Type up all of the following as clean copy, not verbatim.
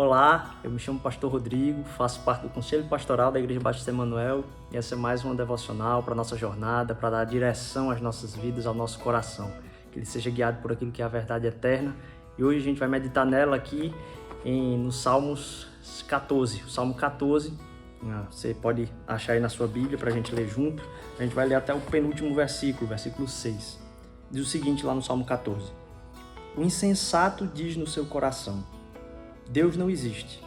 Olá, eu me chamo Pastor Rodrigo, faço parte do Conselho Pastoral da Igreja Batista Emanuel e essa é mais uma devocional para a nossa jornada, para dar direção às nossas vidas, ao nosso coração, que ele seja guiado por aquilo que é a verdade eterna. E hoje a gente vai meditar nela aqui no Salmos 14, o Salmo 14, você pode achar aí na sua Bíblia para a gente ler junto. A gente vai ler até o penúltimo versículo, versículo 6. Diz o seguinte lá no Salmo 14: O insensato diz no seu coração: Deus não existe.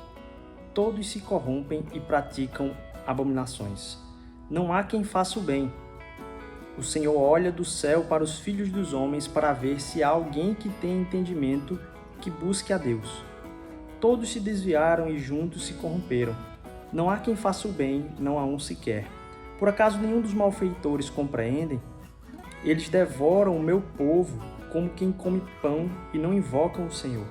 Todos se corrompem e praticam abominações. Não há quem faça o bem. O Senhor olha do céu para os filhos dos homens para ver se há alguém que tenha entendimento, que busque a Deus. Todos se desviaram e juntos se corromperam. Não há quem faça o bem, não há um sequer. Por acaso nenhum dos malfeitores compreendem? Eles devoram o meu povo como quem come pão e não invocam o Senhor.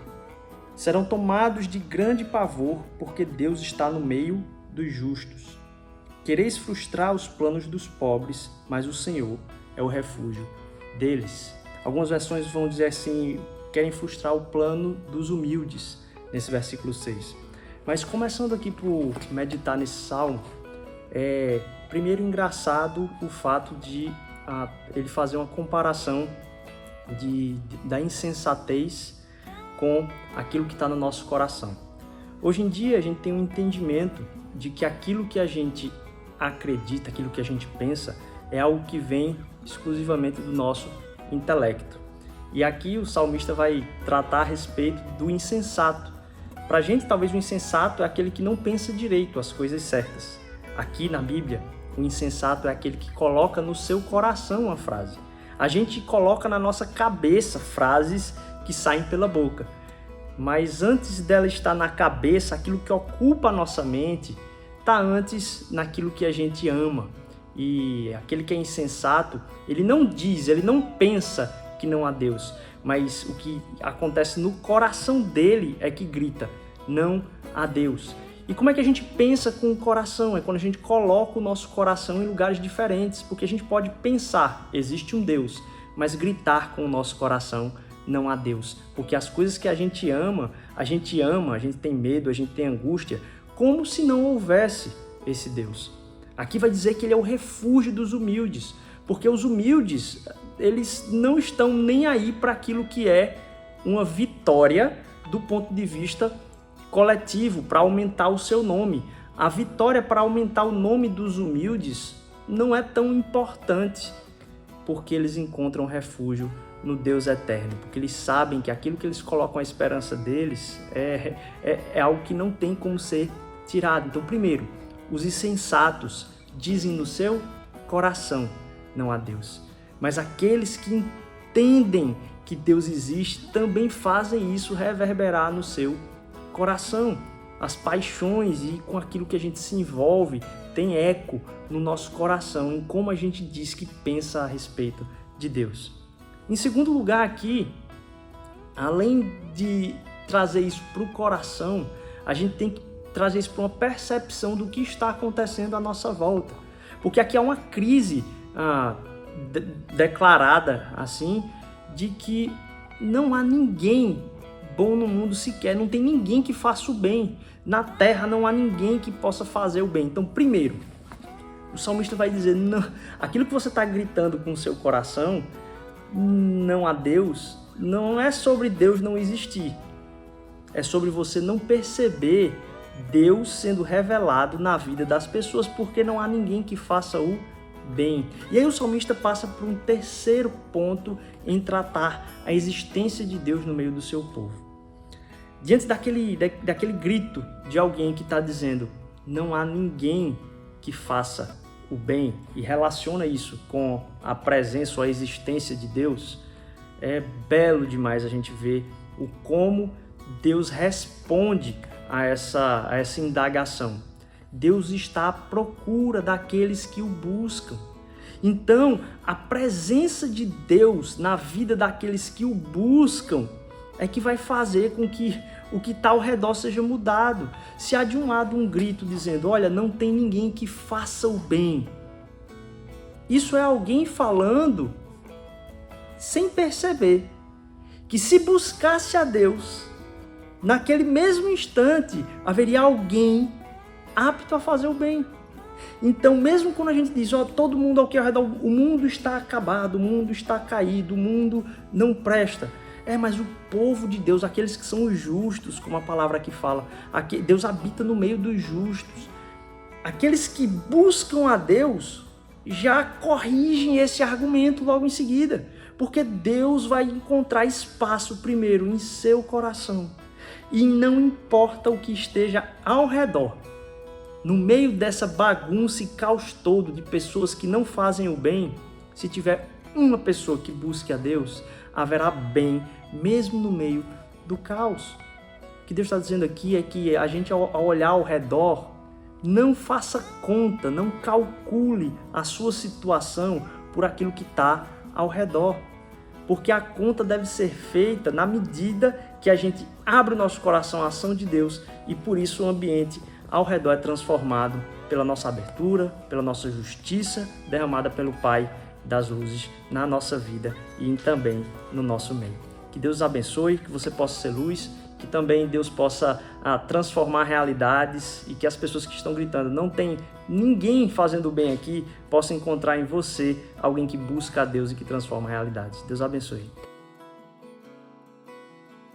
Serão tomados de grande pavor, porque Deus está no meio dos justos. Quereis frustrar os planos dos pobres, mas o Senhor é o refúgio deles. Algumas versões vão dizer assim: querem frustrar o plano dos humildes, nesse versículo 6. Mas começando aqui por meditar nesse salmo, primeiro engraçado o fato de ele fazer uma comparação da insensatez com aquilo que está no nosso coração. Hoje em dia a gente tem um entendimento de que aquilo que a gente acredita, aquilo que a gente pensa, é algo que vem exclusivamente do nosso intelecto. E aqui o salmista vai tratar a respeito do insensato. Para a gente, talvez o insensato é aquele que não pensa direito as coisas certas. Aqui na Bíblia, o insensato é aquele que coloca no seu coração uma frase. A gente coloca na nossa cabeça frases que saem pela boca. Mas antes dela estar na cabeça, aquilo que ocupa a nossa mente está antes naquilo que a gente ama. E aquele que é insensato, ele não diz, ele não pensa que não há Deus, mas o que acontece no coração dele é que grita: não há Deus. E como é que a gente pensa com o coração? É quando a gente coloca o nosso coração em lugares diferentes, porque a gente pode pensar, existe um Deus, mas gritar com o nosso coração: não há Deus. Porque as coisas que a gente ama, a gente tem medo, a gente tem angústia, como se não houvesse esse Deus. Aqui vai dizer que ele é o refúgio dos humildes, porque os humildes, eles não estão nem aí para aquilo que é uma vitória do ponto de vista coletivo, para aumentar o seu nome. A vitória para aumentar o nome dos humildes não é tão importante, porque eles encontram refúgio no Deus eterno, porque eles sabem que aquilo que eles colocam a esperança deles é algo que não tem como ser tirado. Então, primeiro, os insensatos dizem no seu coração: não há Deus. Mas aqueles que entendem que Deus existe também fazem isso reverberar no seu coração. As paixões e com aquilo que a gente se envolve tem eco no nosso coração, em como a gente diz que pensa a respeito de Deus. Em segundo lugar aqui, além de trazer isso para o coração, a gente tem que trazer isso para uma percepção do que está acontecendo à nossa volta. Porque aqui há uma crise declarada assim, de que não há ninguém bom no mundo sequer, não tem ninguém que faça o bem. Na terra não há ninguém que possa fazer o bem. Então, primeiro, o salmista vai dizer: não, aquilo que você está gritando com o seu coração, não há Deus, não é sobre Deus não existir. É sobre você não perceber Deus sendo revelado na vida das pessoas, porque não há ninguém que faça o bem. E aí o salmista passa por um terceiro ponto em tratar a existência de Deus no meio do seu povo. Diante daquele grito de alguém que está dizendo: não há ninguém que faça o bem, e relaciona isso com a presença ou a existência de Deus, é belo demais a gente ver o como Deus responde a essa indagação. Deus está à procura daqueles que o buscam. Então, a presença de Deus na vida daqueles que o buscam é que vai fazer com que o que está ao redor seja mudado. Se há de um lado um grito dizendo: olha, não tem ninguém que faça o bem, isso é alguém falando sem perceber que se buscasse a Deus, naquele mesmo instante haveria alguém apto a fazer o bem. Então, mesmo quando a gente diz, todo mundo ao redor, o mundo está acabado, o mundo está caído, o mundo não presta. Mas o povo de Deus, aqueles que são os justos, como a palavra aqui fala, Deus habita no meio dos justos. Aqueles que buscam a Deus já corrigem esse argumento logo em seguida, porque Deus vai encontrar espaço primeiro em seu coração. E não importa o que esteja ao redor, no meio dessa bagunça e caos todo de pessoas que não fazem o bem, se tiver uma pessoa que busque a Deus, haverá bem, mesmo no meio do caos. O que Deus está dizendo aqui é que a gente, ao olhar ao redor, não faça conta, não calcule a sua situação por aquilo que está ao redor. Porque a conta deve ser feita na medida que a gente abre o nosso coração à ação de Deus e por isso o ambiente ao redor é transformado pela nossa abertura, pela nossa justiça derramada pelo Pai das luzes na nossa vida e também no nosso meio. Que Deus abençoe, que você possa ser luz, que também Deus possa transformar realidades e que as pessoas que estão gritando, não tem ninguém fazendo bem aqui, possam encontrar em você alguém que busca a Deus e que transforma realidades. Deus abençoe.